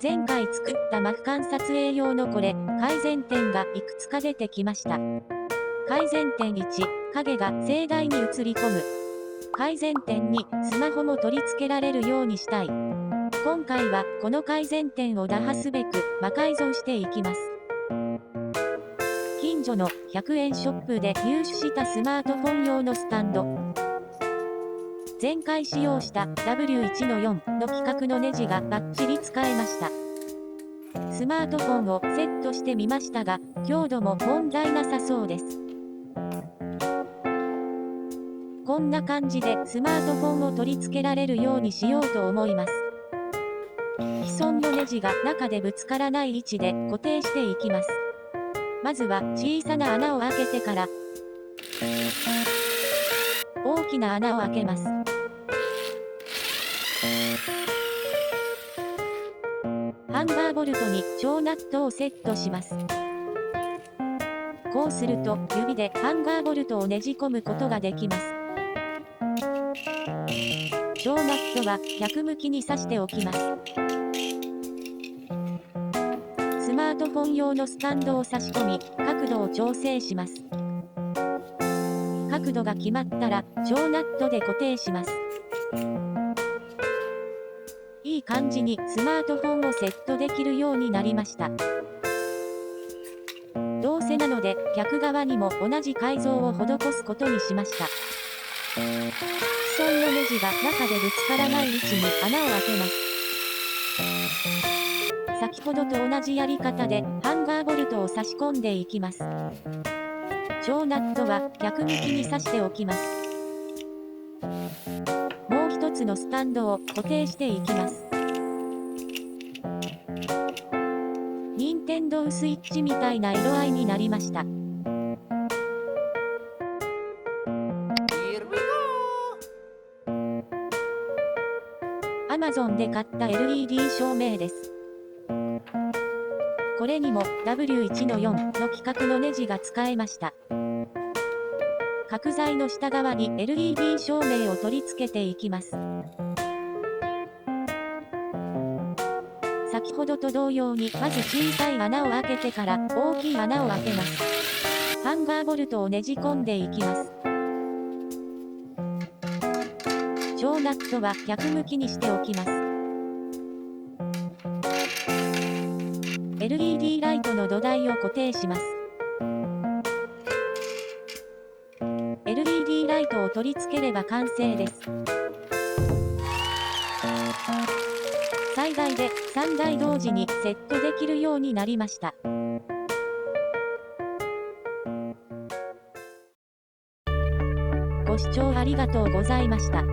前回作ったマフ間撮影用のこれ、改善点がいくつか出てきました。改善点1、影が盛大に映り込む。改善点2、スマホも取り付けられるようにしたい。今回はこの改善点を打破すべく魔改造していきます。近所の100円ショップで入手したスマートフォン用のスタンド。前回使用した W1-4 の規格のネジがバッチリ使えました。スマートフォンをセットしてみましたが、強度も問題なさそうです。こんな感じでスマートフォンを取り付けられるようにしようと思います。既存のネジが中でぶつからない位置で固定していきます。まずは小さな穴を開けてから、大きな穴を開けます。ハンガーボルトに超ナットをセットします。こうすると指でハンガーボルトをねじ込むことができます。超ナットは逆向きに刺しておきます。スマートフォン用のスタンドを差し込み、角度を調整します。角度が決まったら超ナットで固定します。いい感じにスマートフォンをセットできるようになりました。どうせなので逆側にも同じ改造を施すことにしました。既存のネジが中でぶつからない位置に穴を開けます。先ほどと同じやり方でハンガーボルトを差し込んでいきます。超ナットは逆向きに刺しておきます。もう一つのスタンドを固定していきます。任天堂スイッチみたいな色合いになりました。Amazon で買った LED 照明です。これにも W1-4 の規格のネジが使えました。角材の下側に LED 照明を取り付けていきます。先ほどと同様にまず小さい穴を開けてから大きい穴を開けます。ハンガーボルトをねじ込んでいきます。超ナットは逆向きにしておきます。LED ライトの土台を固定します。LED ライトを取り付ければ完成です。最大で3台同時にセットできるようになりました。ご視聴ありがとうございました。